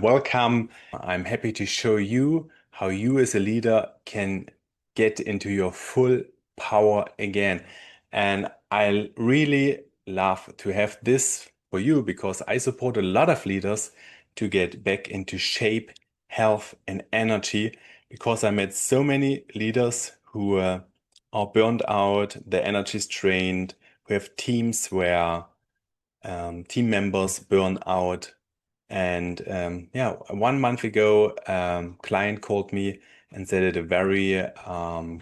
welcome. I'm happy to show you how you as a leader can get into your full power again. And I really love to have this for you because I support a lot of leaders to get back into shape, health, and energy because I met so many leaders who are burned out, their energy is drained, who have teams where team members burn out. And yeah, 1 month ago, client called me and said that a very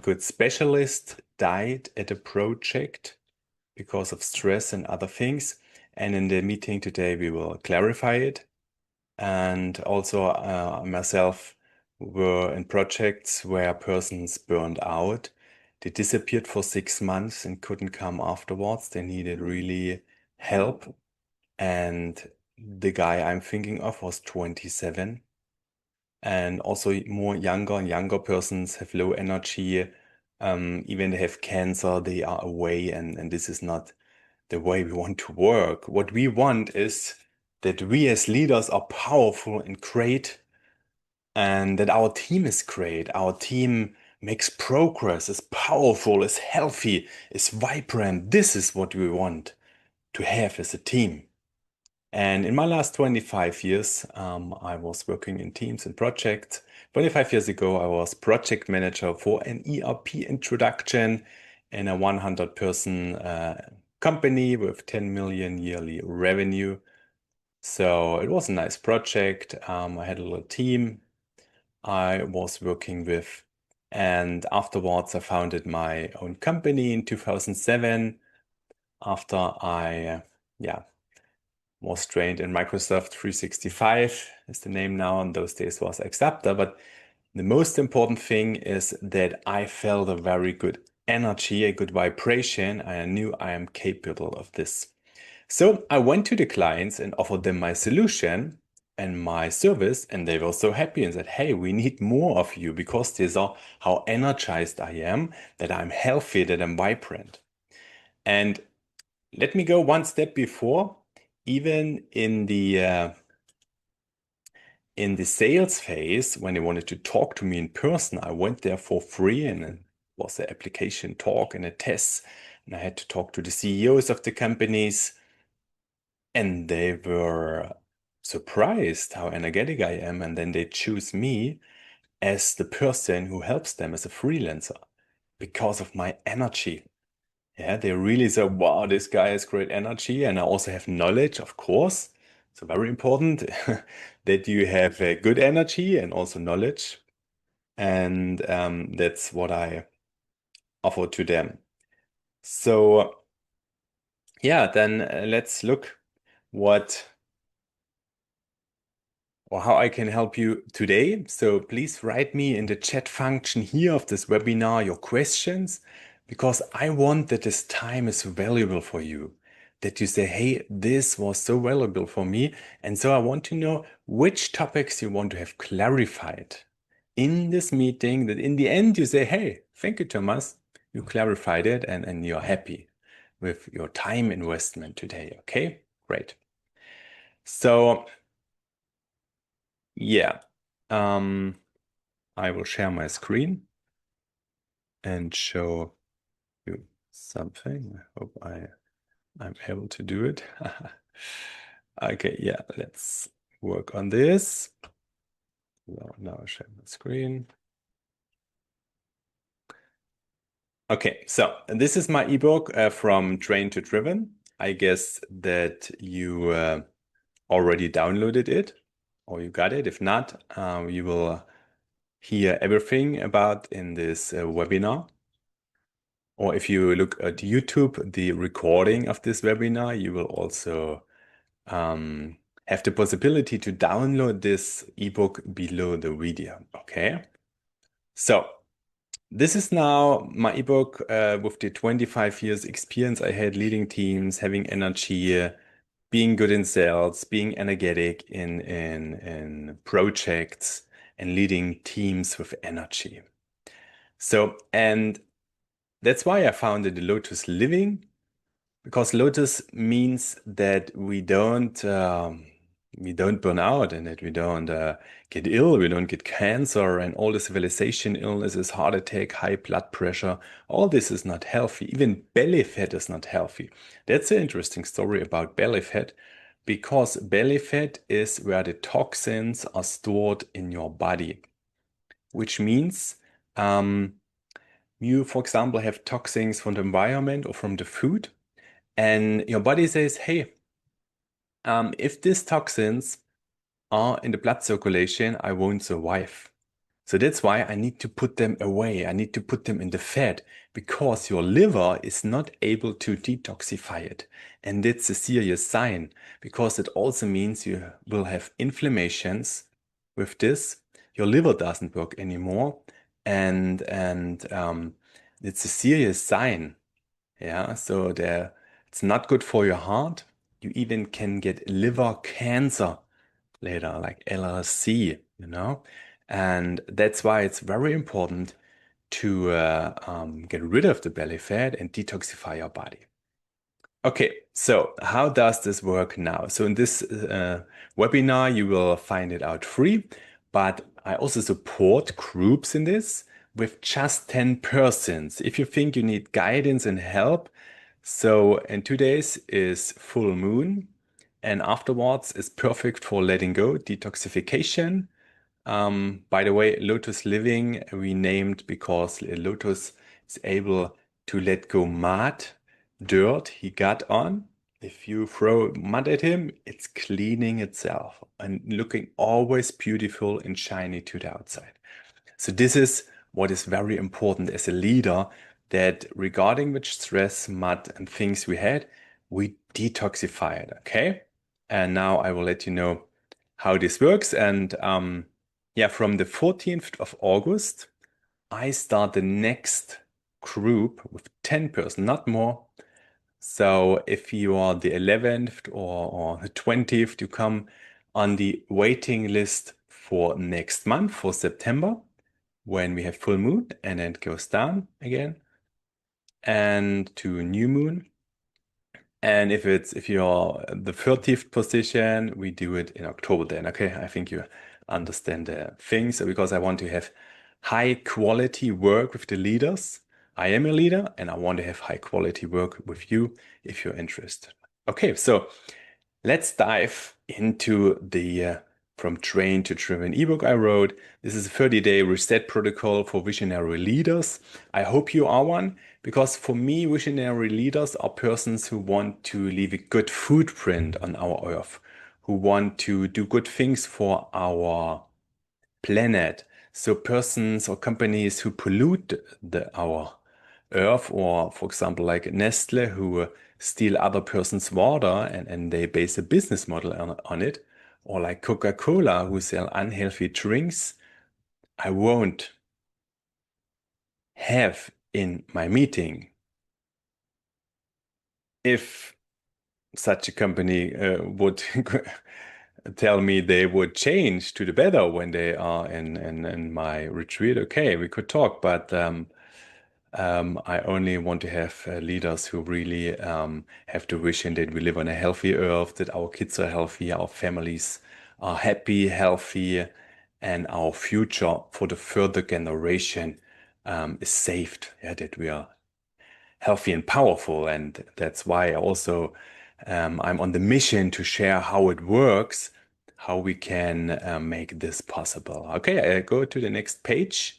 good specialist died at a project because of stress and other things. And in the meeting today, we will clarify it. And also myself were in projects where persons burned out. They disappeared for 6 months and couldn't come afterwards. They needed really help. And the guy I'm thinking of was 27. And also more younger and younger persons have low energy. Even they have cancer, they are away, and this is not the way we want to work. What we want is that we as leaders are powerful and great, and that our team is great. Our team makes progress, is powerful, is healthy, is vibrant. This is what we want to have as a team. And in my last 25 years, I was working in teams and projects. 25 years ago, I was project manager for an ERP introduction in a 100-person company with 10 million yearly revenue. So it was a nice project. I had a little team I was working with. And afterwards, I founded my own company in 2007 after I was trained in Microsoft 365 is the name now, and those days was Acceptor. But the most important thing is that I felt a very good energy, a good vibration. I knew I am capable of this. So I went to the clients and offered them my solution and my service, and they were so happy and said, "Hey, we need more of you because they saw how energized I am, that I'm healthy, that I'm vibrant." And let me go one step before. Even in the sales phase, when they wanted to talk to me in person, I went there for free, and it was an application talk and a test. And I had to talk to the CEOs of the companies, and they were surprised how energetic I am. And then they choose me as the person who helps them as a freelancer because of my energy. Yeah, they really say, wow, this guy has great energy. And I also have knowledge, of course. So very important that you have a good energy and also knowledge. And that's what I offer to them. So yeah, then let's look what or how I can help you today. So please write me in the chat function here of this webinar your questions, because I want that this time is valuable for you. That you say, hey, this was so valuable for me. And so I want to know which topics you want to have clarified in this meeting, that in the end you say, hey, thank you, Thomas. You clarified it and you're happy with your time investment today. Okay, great. So yeah, I will share my screen and show you something. I hope I'm able to do it. Okay, yeah, let's work on this. So now I share my screen. Okay, so this is my ebook from Train to Driven. I guess that you already downloaded it or you got it. If not, you will hear everything about in this webinar. Or if you look at YouTube, the recording of this webinar, you will also have the possibility to download this ebook below the video. Okay. So this is now my ebook with the 25 years experience I had leading teams, having energy, being good in sales, being energetic in projects, and leading teams with energy. So, and that's why I founded the Lotus Living, because Lotus means that we don't we don't burn out and that we don't get ill, we don't get cancer and all the civilization illnesses, heart attack, high blood pressure. All this is not healthy. Even belly fat is not healthy. That's an interesting story about belly fat because belly fat is where the toxins are stored in your body, which means um, you, for example, have toxins from the environment or from the food, and your body says, hey, if these toxins are in the blood circulation, I won't survive. So that's why I need to put them away. I need to put them in the fat because your liver is not able to detoxify it. And that's a serious sign because it also means you will have inflammations with this. Your liver doesn't work anymore. And it's a serious sign. Yeah, so it's not good for your heart. You even can get liver cancer later, like LRC, you know? And that's why it's very important to get rid of the belly fat and detoxify your body. Okay, so how does this work now? So in this webinar, you will find it out free, but I also support groups in this with just 10 persons. If you think you need guidance and help, so in 2 days is full moon, and afterwards is perfect for letting go, detoxification. By the way, Lotus Living we named because Lotus is able to let go mud, dirt he got on. If you throw mud at him, it's cleaning itself and looking always beautiful and shiny to the outside. So this is what is very important as a leader, that regarding which stress, mud, and things we had, we detoxify it, okay? And now I will let you know how this works. And yeah, from the 14th of August, I start the next group with 10 person, not more. So if you are the 11th or the 20th, you come on the waiting list for next month, for September, when we have full moon, and then it goes down again and to new moon. And if you're the 30th position, we do it in October then. Okay, I think you understand the things because I want to have high quality work with the leaders. I am a leader and I want to have high quality work with you if you're interested. Okay, so let's dive into the From Train to Driven ebook I wrote. This is a 30-day reset protocol for visionary leaders. I hope you are one, because for me, visionary leaders are persons who want to leave a good footprint on our earth, who want to do good things for our planet. So persons or companies who pollute our earth, or for example, like Nestle, who steal other person's water and they base a business model on it, or like Coca-Cola, who sell unhealthy drinks, I won't have in my meeting. If such a company would tell me they would change to the better when they are in my retreat, okay, we could talk, but I only want to have leaders who really have the vision that we live on a healthy earth, that our kids are healthy, our families are happy, healthy, and our future for the further generation is saved. Yeah, that we are healthy and powerful. And that's why also I'm on the mission to share how it works, how we can make this possible. Okay, I go to the next page.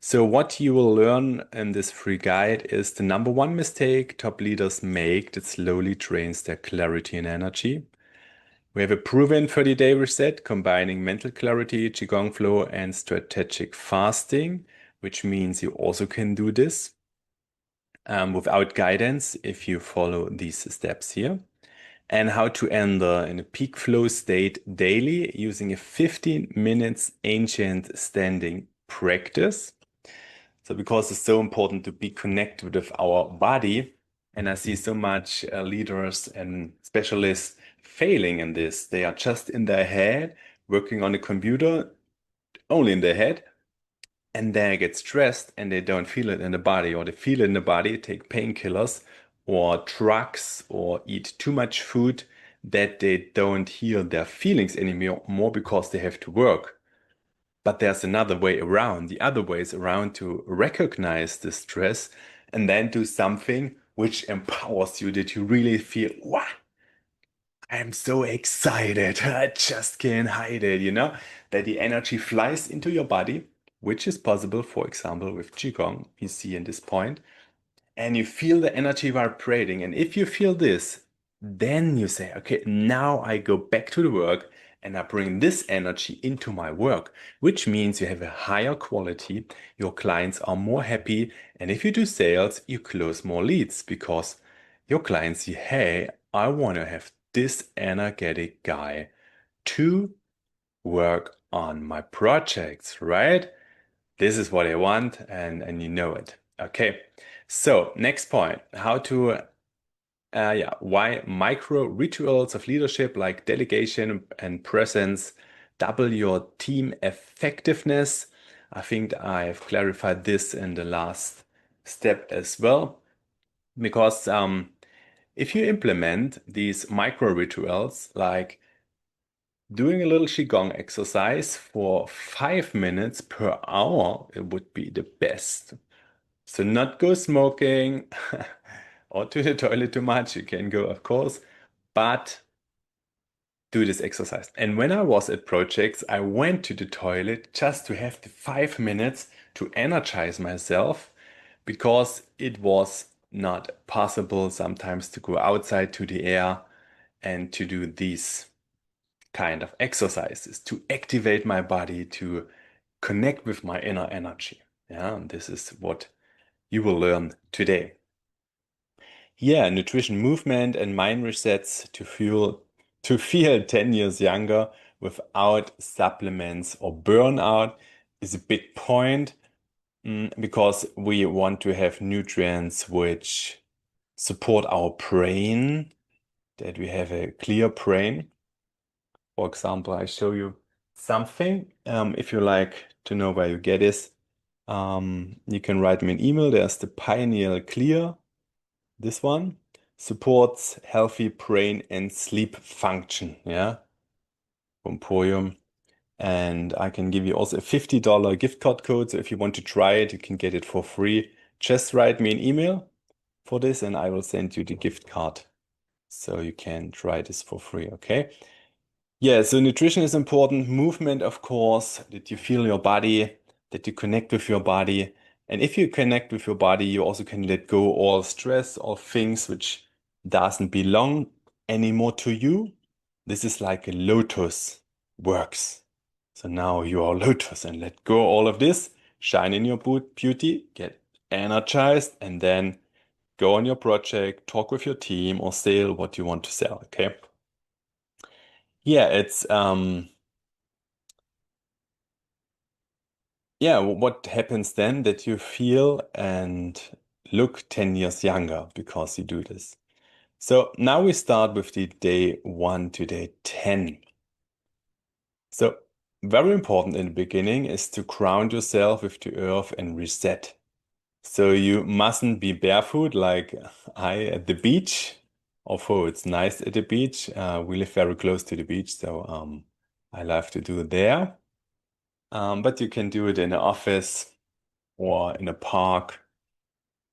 So what you will learn in this free guide is the number one mistake top leaders make that slowly drains their clarity and energy. We have a proven 30-day reset combining mental clarity, Qigong flow, and strategic fasting, which means you also can do this without guidance if you follow these steps here. And how to enter in a peak flow state daily using a 15 minutes ancient standing practice. So because it's so important to be connected with our body, and I see so much leaders and specialists failing in this. They are just in their head, working on the computer, only in their head, and they get stressed and they don't feel it in the body, or they feel it in the body, take painkillers or drugs or eat too much food that they don't heal their feelings anymore more because they have to work. But there's another way around. The other way is around to recognize the stress and then do something which empowers you, that you really feel, wow, I'm so excited. I just can't hide it, that the energy flies into your body, which is possible, for example, with Qigong, you see in this point, and you feel the energy vibrating. And if you feel this, then you say, okay, now I go back to the work and I bring this energy into my work, which means you have a higher quality, your clients are more happy. And if you do sales, you close more leads because your clients see, hey, I want to have this energetic guy to work on my projects, right? This is what I want, and you know it. Okay. So next point, how to why micro rituals of leadership like delegation and presence double your team effectiveness. I think I've clarified this in the last step as well, because if you implement these micro rituals like doing a little Qigong exercise for 5 minutes per hour, it would be the best. So not go smoking or to the toilet too much. You can go, of course, but do this exercise. And when I was at projects, I went to the toilet just to have the 5 minutes to energize myself because it was not possible sometimes to go outside to the air and to do these kind of exercises to activate my body, to connect with my inner energy. Yeah, and this is what you will learn today. Yeah, nutrition, movement, and mind resets to feel 10 years younger without supplements or burnout is a big point, because we want to have nutrients which support our brain, that we have a clear brain. For example, I show you something. If you like to know where you get this, you can write me an email. There's the Pineal Clear. This one supports healthy brain and sleep function. Yeah, from Porium. And I can give you also a $50 gift card code. So if you want to try it, you can get it for free. Just write me an email for this and I will send you the gift card. So you can try this for free. Okay. Yeah, so nutrition is important. Movement, of course, that you feel your body, that you connect with your body. And if you connect with your body, you also can let go all stress, all things which doesn't belong anymore to you. This is like a lotus works. So now you are lotus and let go all of this, shine in your beauty, get energized, and then go on your project, talk with your team, or sell what you want to sell. Okay. Yeah, it's yeah, what happens then that you feel and look 10 years younger because you do this. So now we start with the day 1 to day 10. So very important in the beginning is to ground yourself with the earth and reset. So you mustn't be barefoot like I at the beach. Although it's nice at the beach. We live very close to the beach, so I love to do it there. But you can do it in an office or in a park.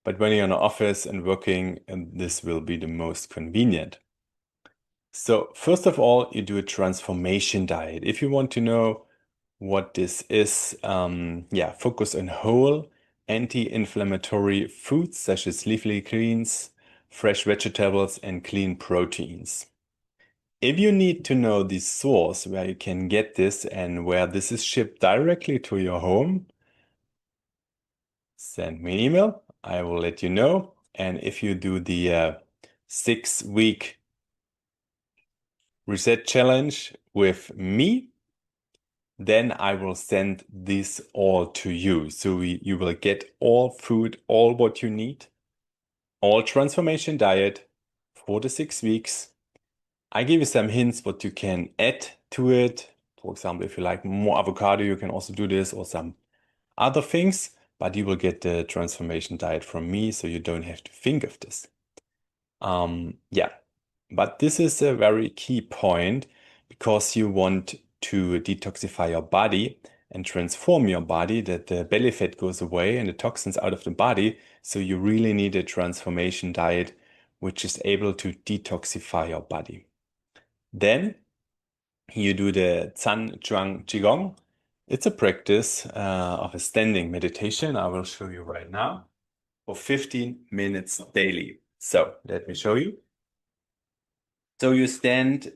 But when you're in an office and working, and this will be the most convenient. So first of all, you do a transformation diet. If you want to know what this is, yeah, focus on whole anti-inflammatory foods such as leafy greens, fresh vegetables, and clean proteins. If you need to know the source where you can get this and where this is shipped directly to your home, send me an email. I will let you know. And if you do the 6-week reset challenge with me, then I will send this all to you. So you will get all food, all what you need, all transformation diet for the 6 weeks. I give you some hints what you can add to it. For example, if you like more avocado, you can also do this or some other things, but you will get the transformation diet from me, so you don't have to think of this. Yeah. But this is a very key point because you want to detoxify your body and transform your body, that the belly fat goes away and the toxins out of the body. So you really need a transformation diet which is able to detoxify your body. Then you do the Zhan Zhuang Qigong. It's a practice of a standing meditation. I will show you right now for 15 minutes daily. So let me show you. So you stand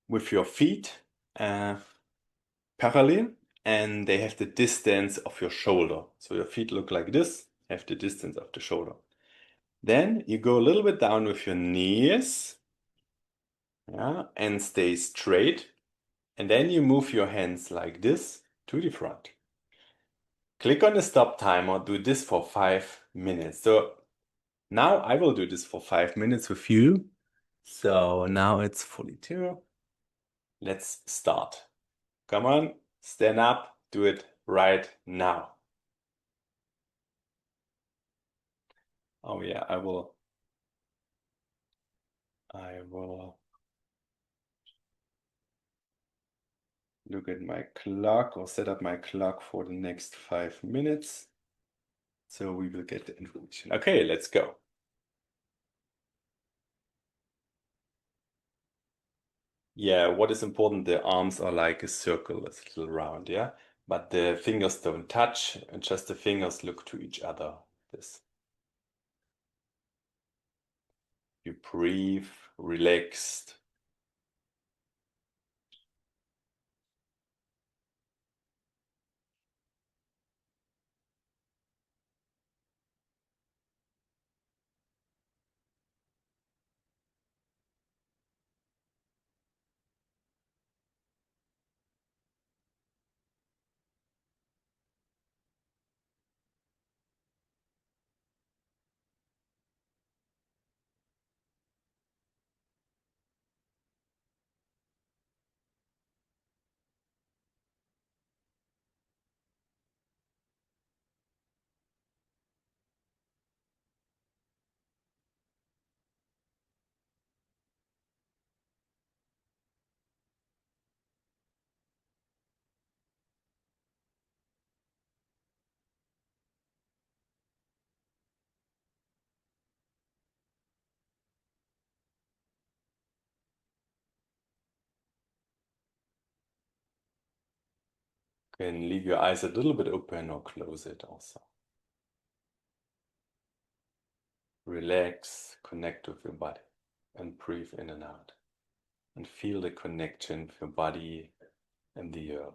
with your feet uh, parallel and they have the distance of your shoulder. So your feet look like this, have the distance of the shoulder. Then you go a little bit down with your knees, yeah, and stay straight. And then you move your hands like this to the front. Click on the stop timer, do this for 5 minutes. So now I will do this for 5 minutes with you. So now it's 42. Let's start. Come on, stand up, do it right now. Oh yeah, I will look at my clock or set up my clock for the next 5 minutes. So we will get the information. Okay, let's go. Yeah, what is important, the arms are like a circle, it's a little round, yeah? But the fingers don't touch, and just the fingers look to each other. This. You breathe, relaxed. Can leave your eyes a little bit open or close it also. Relax, connect with your body, and breathe in and out. And feel the connection with your body and the earth.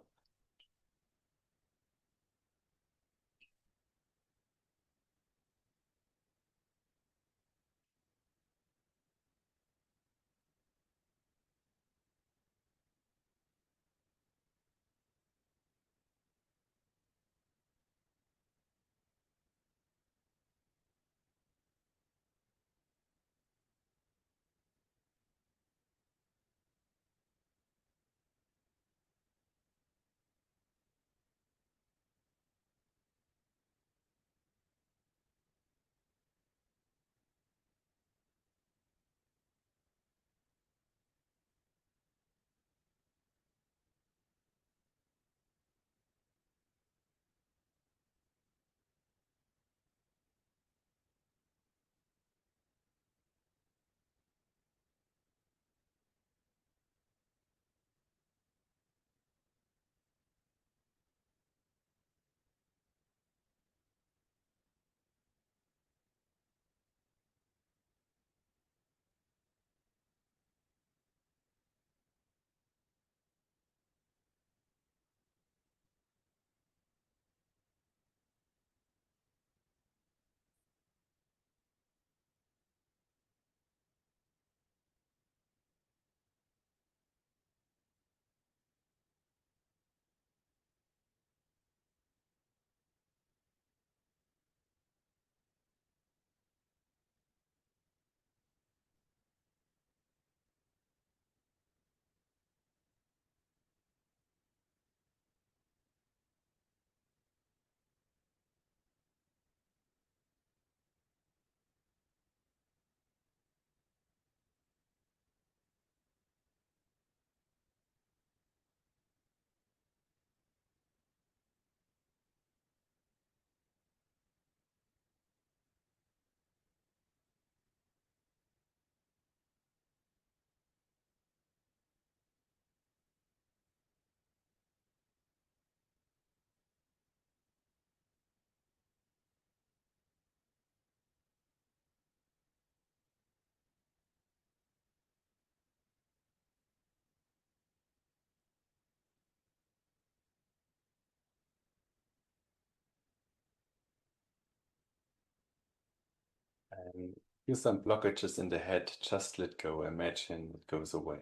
Feel some blockages in the head, just let go. Imagine it goes away.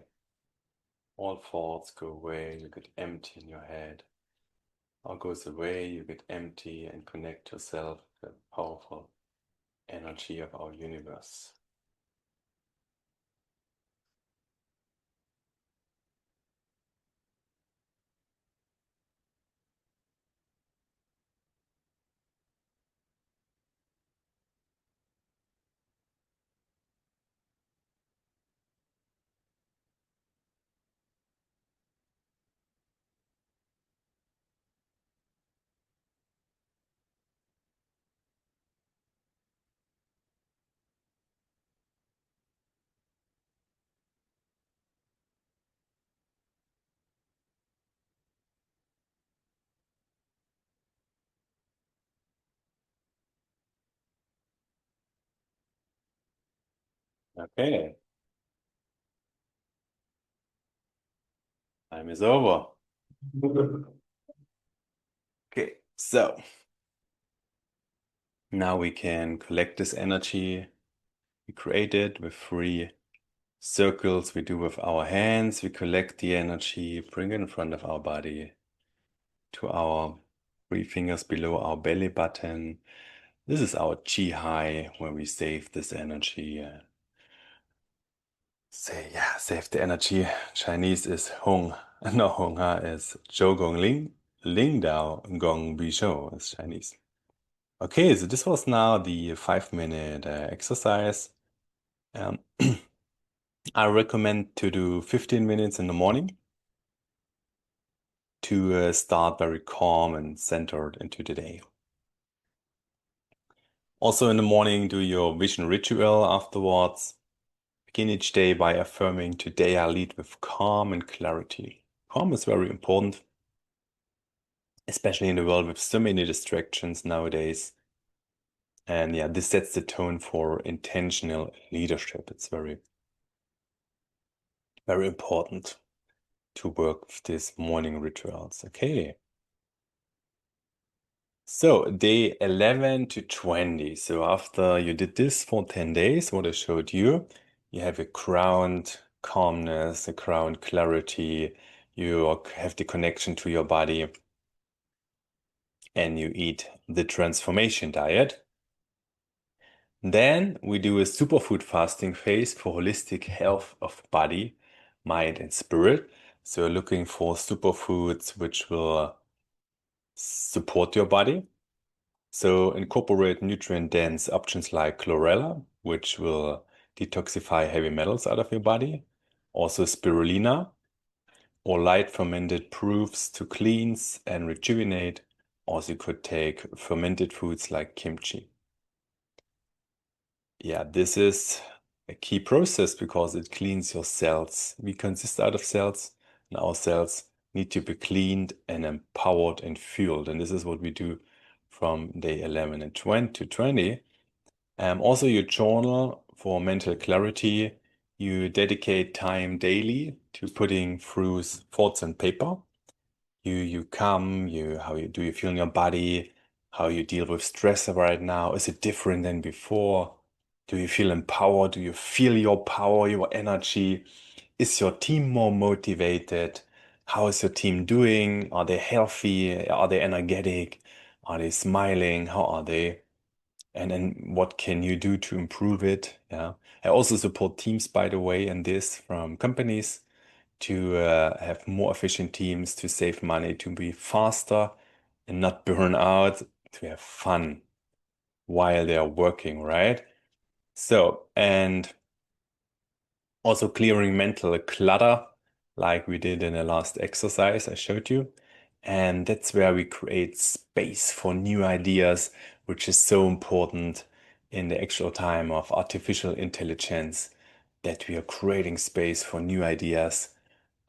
All thoughts go away, you get empty in your head. All goes away, you get empty and connect yourself to the powerful energy of our universe. Okay, time is over. Okay, so now we can collect this energy we created with three circles we do with our hands. We collect the energy, bring it in front of our body to our three fingers below our belly button. This is our chi high where we save this energy. Save the energy. Chinese is Hong. No, Hong Ha is Zhou Gong Ling. Ling Dao Gong Bi Shou is Chinese. Okay, so this was now the 5 minute exercise. Um, I recommend to do 15 minutes in the morning to start very calm and centered into the day. Also in the morning, do your vision ritual afterwards. Begin each day by affirming, today I lead with calm and clarity. Calm is very important, especially in the world with so many distractions nowadays. And yeah, this sets the tone for intentional leadership. It's very, very important to work with these morning rituals. Okay. So day 11 to 20. So after you did this for 10 days, what I showed you, you have a ground calmness, a ground clarity. You have the connection to your body and you eat the transformation diet. Then we do a superfood fasting phase for holistic health of body, mind, and spirit. So looking for superfoods which will support your body. So incorporate nutrient-dense options like chlorella, which will detoxify heavy metals out of your body. Also spirulina or light fermented proofs to cleanse and rejuvenate. Also you could take fermented foods like kimchi. Yeah, this is a key process because it cleans your cells. We consist out of cells, and our cells need to be cleaned and empowered and fueled. And this is what we do from day 11 and 20 to 20. Also, your journal for mental clarity. You dedicate time daily to putting through thoughts on paper. You come, how you do you feel in your body, how you deal with stress right now. Is it different than before? Do you feel empowered? Do you feel your power, your energy? Is your team more motivated? How is your team doing? Are they healthy? Are they energetic? Are they smiling? How are they? And then what can you do to improve it? Yeah. I also support teams, by the way, in this from companies to have more efficient teams, to save money, to be faster and not burn out, to have fun while they are working, right? So, and also clearing mental clutter, like we did in the last exercise I showed you. And that's where we create space for new ideas, which is so important in the actual time of artificial intelligence, that we are creating space for new ideas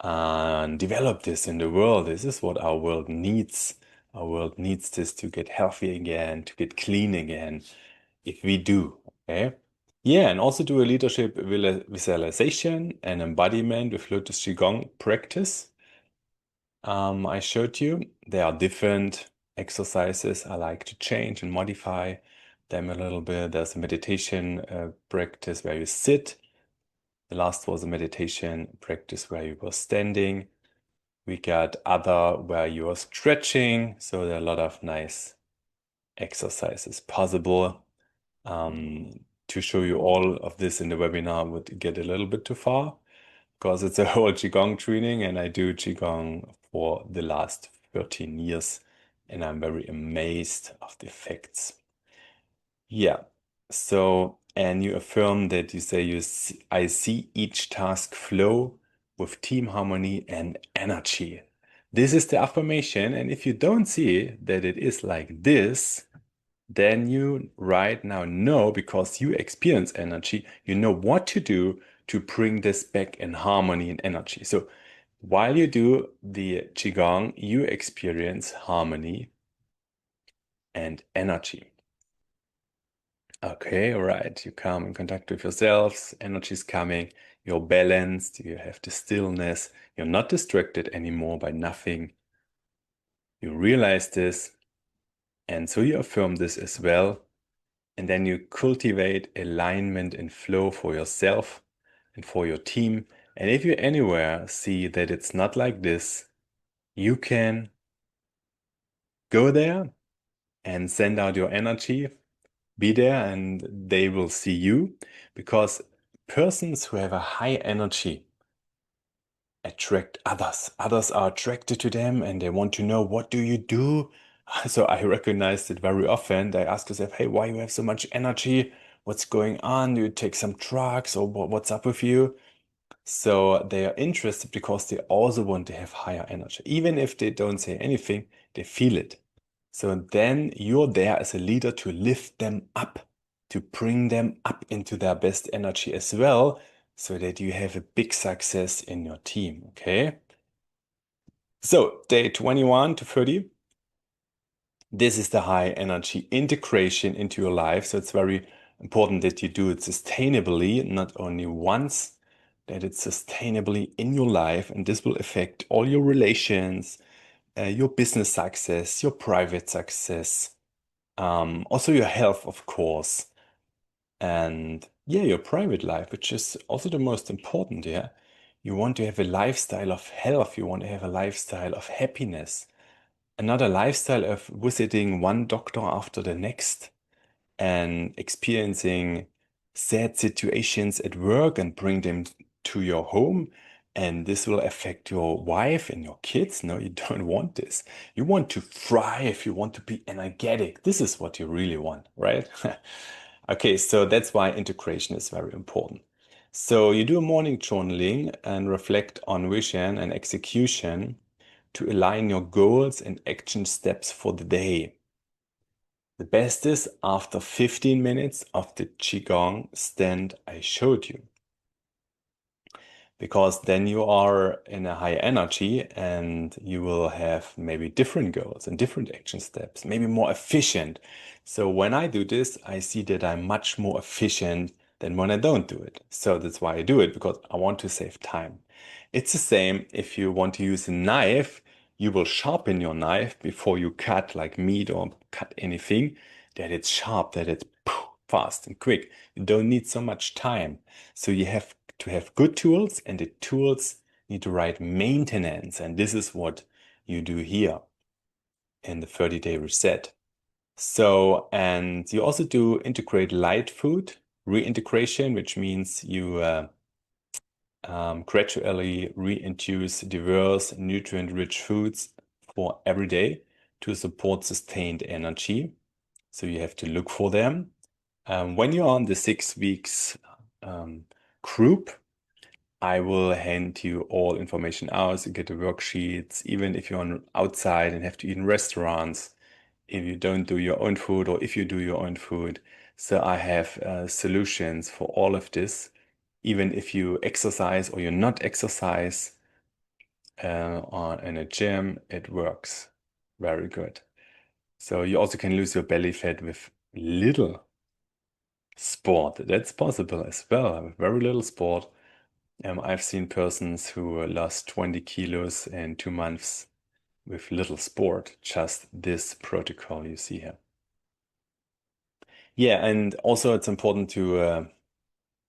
and develop this in the world. This is what our world needs. Our world needs this to get healthy again, to get clean again, if we do, okay? Yeah, and also do a leadership visualization and embodiment with Lotus Qigong practice. I showed you there are different exercises I like to change and modify them a little bit. There's a meditation practice where you sit. The last was a meditation practice where you were standing. We got other where you are stretching. So there are a lot of nice exercises possible. To show you all of this in the webinar would get a little bit too far because it's a whole Qigong training, and I do Qigong for the last 13 years, and I'm very amazed of the effects. Yeah. So, and you affirm that you say I see each task flow with team harmony and energy. This is the affirmation, and if you don't see that it is like this, then you right now know, because you experience energy, you know what to do to bring this back in harmony and energy. So while you do the Qigong, you experience harmony and energy. Okay, all right. You come in contact with yourselves, energy is coming, you're balanced, you have the stillness, you're not distracted anymore by nothing. You realize this, and so you affirm this as well. And then you cultivate alignment and flow for yourself and for your team. And if you anywhere see that it's not like this, you can go there and send out your energy, be there, and they will see you, because persons who have a high energy attract others. Others are attracted to them and they want to know, what do you do? So I recognized it very often. They ask yourself, hey, why you have so much energy? What's going on? Do you take some drugs, or what's up with you? So they are interested because they also want to have higher energy. Even if they don't say anything, they feel it. So then you're there as a leader to lift them up, to bring them up into their best energy as well, so that you have a big success in your team. Okay. So day 21 to 30. This is the high energy integration into your life. So it's very important that you do it sustainably, not only once, that it's sustainably in your life. And this will affect all your relations, your business success, your private success, also your health, of course. And yeah, your private life, which is also the most important. Yeah. You want to have a lifestyle of health. You want to have a lifestyle of happiness, another lifestyle of visiting one doctor after the next and experiencing sad situations at work and bring them to your home. And this will affect your wife and your kids. No, you don't want this. You want to thrive. You want to be energetic. This is what you really want, right? Okay, so that's why integration is very important. So you do a morning journaling and reflect on vision and execution to align your goals and action steps for the day. The best is after 15 minutes of the Qigong stand I showed you, because then you are in a high energy and you will have maybe different goals and different action steps, maybe more efficient. So when I do this, I see that I'm much more efficient than when I don't do it. So that's why I do it, because I want to save time. It's the same if you want to use a knife, you will sharpen your knife before you cut like meat or cut anything, that it's sharp, that it's fast and quick. You don't need so much time. So you have to have good tools, and the tools need the right maintenance. And this is what you do here in the 30-day reset. So, and you also do integrate light food reintegration, which means you gradually reintroduce diverse nutrient-rich foods for every day to support sustained energy. So you have to look for them. When you're on the 6 weeks group, I will hand you all information out. You get the worksheets, even if you're on outside and have to eat in restaurants, if you don't do your own food, or if you do your own food. So I have solutions for all of this. Even if you exercise or you're not exercise or in a gym, it works very good. So you also can lose your belly fat with little sport. That's possible as well, with very little sport. I've seen persons who lost 20 kilos in 2 months with little sport, just this protocol you see here. Yeah, and also it's important to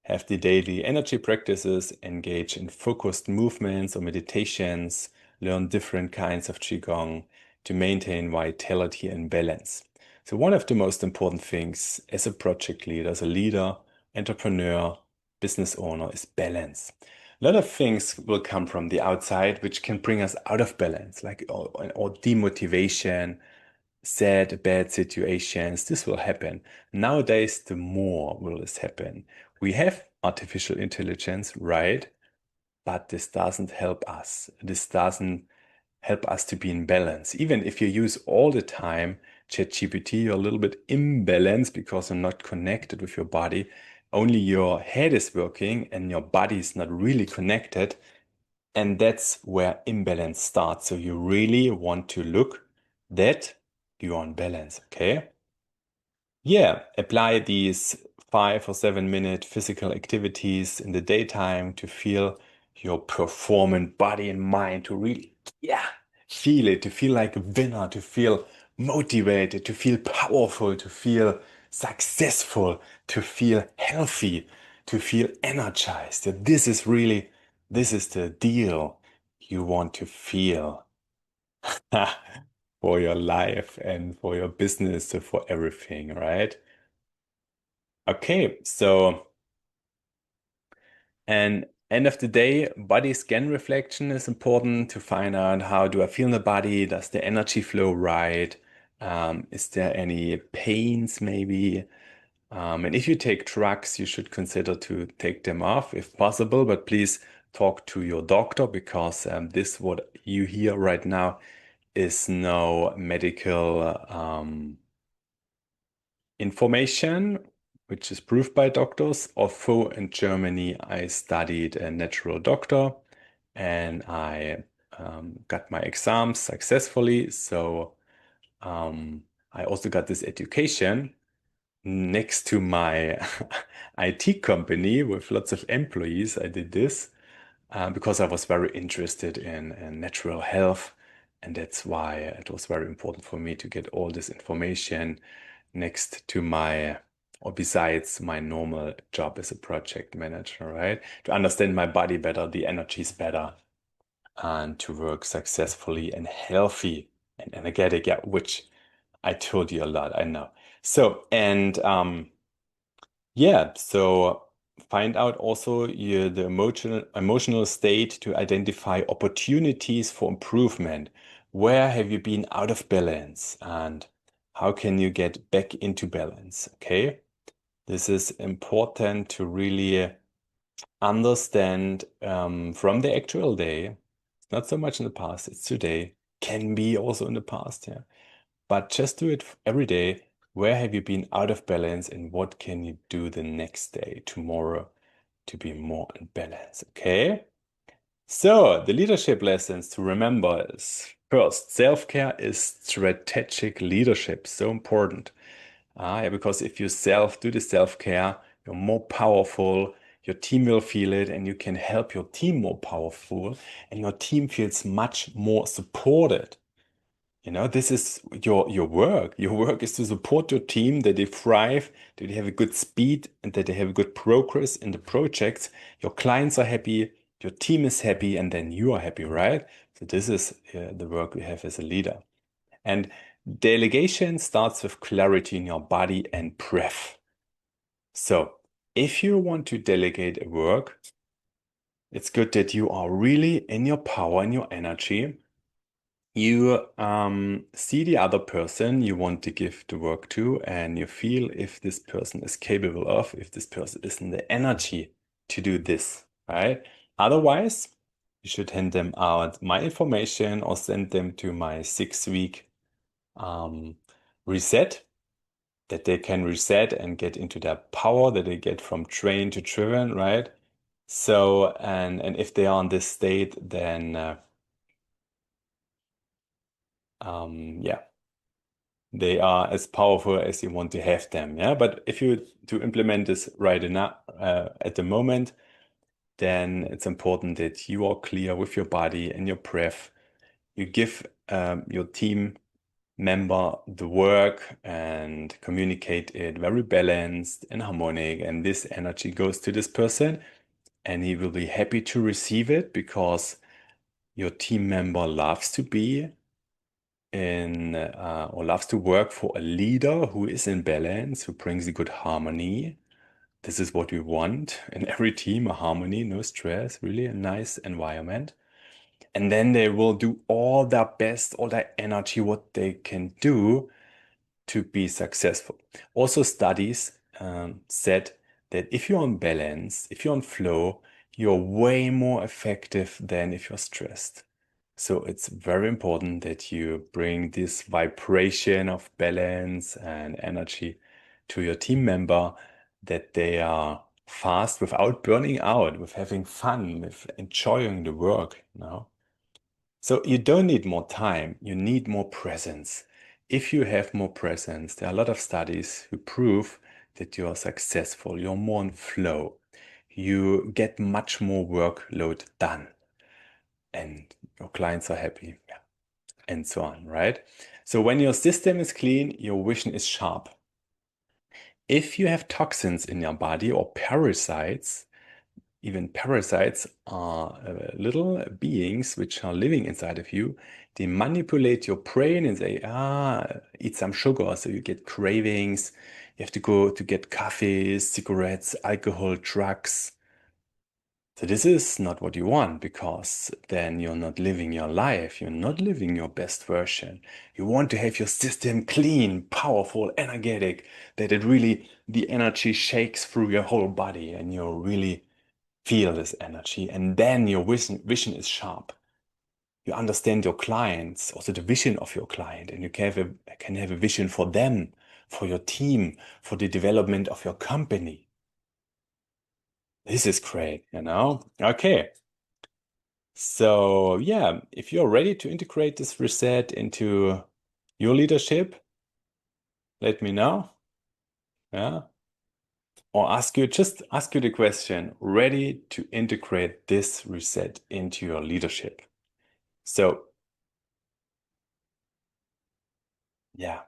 have the daily energy practices, engage in focused movements or meditations, learn different kinds of Qigong to maintain vitality and balance. So, one of the most important things as a project leader, as a leader, entrepreneur, business owner is balance. A lot of things will come from the outside which can bring us out of balance, like or demotivation, sad, bad situations. This will happen. Nowadays, the more will this happen. We have artificial intelligence, right? But this doesn't help us. This doesn't help us to be in balance. Even if you use all the time ChatGPT, you're a little bit imbalanced because you're not connected with your body. Only your head is working and your body is not really connected. And that's where imbalance starts. So you really want to look that you're on balance, okay? Yeah, apply these 5 or 7 minute physical activities in the daytime to feel your performant body and mind to really, yeah, feel it, to feel like a winner, to feel motivated, to feel powerful, to feel successful, to feel healthy, to feel energized. Yeah, this is really, this is the deal you want to feel for your life and for your business, so for everything, right? Okay, so and end of the day, body scan reflection is important to find out how do I feel in the body? Does the energy flow right? Is there any pains maybe? And if you take drugs, you should consider to take them off if possible, but please talk to your doctor because this what you hear right now is no medical information, which is proved by doctors. Although in Germany, I studied a natural doctor and I got my exams successfully. So I also got this education next to my IT company with lots of employees. I did this because I was very interested in natural health. And that's why it was very important for me to get all this information next to my, or besides my normal job as a project manager, right? To understand my body better, the energies better, and to work successfully and healthy and energetic, yeah, which I told you a lot, I know. So, and yeah, so find out also the emotional state to identify opportunities for improvement. Where have you been out of balance and how can you get back into balance? Okay, this is important to really understand from the actual day. It's not so much in the past, it's today, can be also in the past, yeah. But just do it every day. Where have you been out of balance and what can you do the next day, tomorrow, to be more in balance? Okay. So the leadership lessons to remember is first, self-care is strategic leadership. So important. Yeah, because if you do the self-care, you're more powerful, your team will feel it, and you can help your team more powerful, and your team feels much more supported. This is your work. Your work is to support your team that they thrive, that they have a good speed, and that they have a good progress in the projects. Your clients are happy, your team is happy, and then you are happy, right? So this is the work we have as a leader. And delegation starts with clarity in your body and breath. So if you want to delegate a work, it's good that you are really in your power and your energy. You see the other person you want to give the work to, and you feel if this person is capable of, if this person is in the energy to do this, right? Otherwise, you should hand them out my information or send them to my 6 week um, reset that they can reset and get into their power that they get from train to driven, right? So, and if they are in this state, then yeah, they are as powerful as you want to have them. Yeah. But if you to implement this right enough at the moment, then it's important that you are clear with your body and your breath. You give your team member the work and communicate it very balanced and harmonic. And this energy goes to this person, and he will be happy to receive it because your team member loves to be in or loves to work for a leader who is in balance, who brings a good harmony. This is what we want in every team, a harmony, no stress, really a nice environment. And then they will do all their best, all their energy, what they can do to be successful. Also, studies said that if you're on balance, if you're on flow, you're way more effective than if you're stressed. So it's very important that you bring this vibration of balance and energy to your team member, that they are fast without burning out, with having fun, with enjoying the work, you know? So you don't need more time, you need more presence. If you have more presence, there are a lot of studies who prove that you're successful, you're more in flow, you get much more workload done, and your clients are happy, yeah, and so on, right? So when your system is clean, your vision is sharp. If you have toxins in your body or parasites, even parasites are little beings which are living inside of you. They manipulate your brain and say, eat some sugar. So you get cravings. You have to go to get coffees, cigarettes, alcohol, drugs. So this is not what you want, because then you're not living your life. You're not living your best version. You want to have your system clean, powerful, energetic, that it really, the energy shakes through your whole body and you really feel this energy. And then your vision is sharp. You understand your clients, also the vision of your client, and you can have a vision for them, for your team, for the development of your company. This is great, you know? Okay. So yeah, if you're ready to integrate this reset into your leadership, let me know. Yeah. Or just ask you the question, ready to integrate this reset into your leadership. So yeah,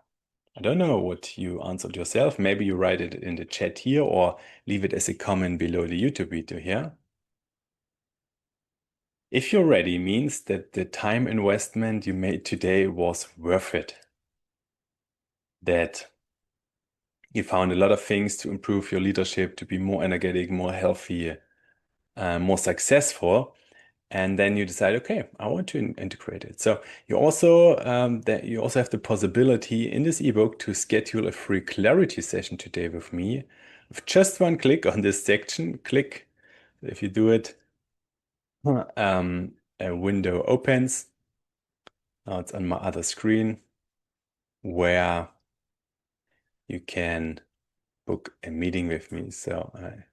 I don't know what you answered yourself. Maybe you write it in the chat here or leave it as a comment below the YouTube video here. If you're ready, means that the time investment you made today was worth it. That you found a lot of things to improve your leadership, to be more energetic, more healthy, more successful. And then you decide, okay, I want to integrate it. So you also have the possibility in this ebook to schedule a free clarity session today with me. With just one click on this section, click. If you do it, a window opens. Now it's on my other screen where you can book a meeting with me. So I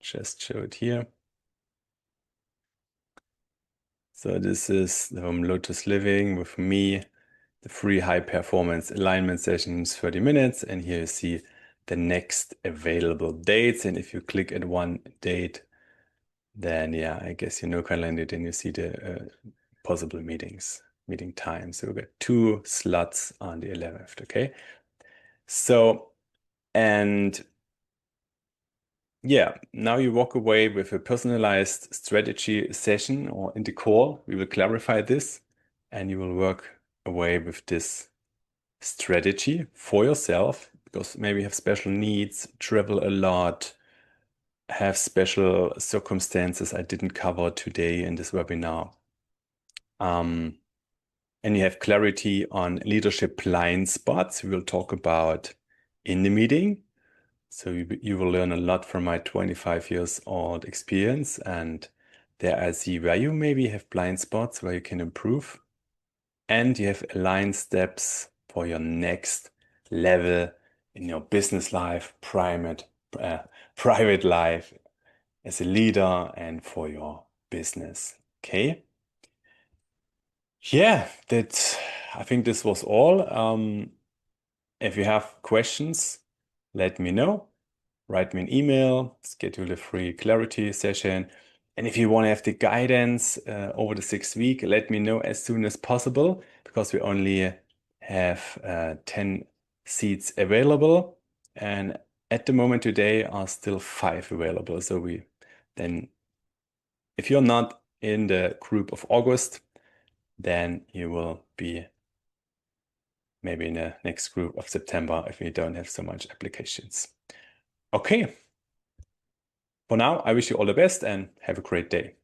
just show it here. So this is the Home Lotus Living with me, the free high performance alignment sessions, 30 minutes. And here you see the next available dates. And if you click at one date, then yeah, I guess you know calendar, then you see the possible meeting times. So we got 2 slots on the 11th, okay? So, and yeah, now you walk away with a personalized strategy session, or in the call, we will clarify this and you will work away with this strategy for yourself, because maybe you have special needs, travel a lot, have special circumstances I didn't cover today in this webinar. And you have clarity on leadership blind spots we will talk about in the meeting. So you will learn a lot from my 25 years old experience, and there I see where you maybe have blind spots where you can improve, and you have aligned steps for your next level in your business life, private life as a leader, and for your business. Okay. Yeah, I think this was all. If you have questions, let me know. Write me an email, schedule a free clarity session. And if you want to have the guidance over the 6 week, let me know as soon as possible, because we only have 10 seats available, and at the moment today are still 5 available. So then if you're not in the group of August, then you will be maybe in the next group of September if we don't have so much applications. Okay. For now, I wish you all the best and have a great day.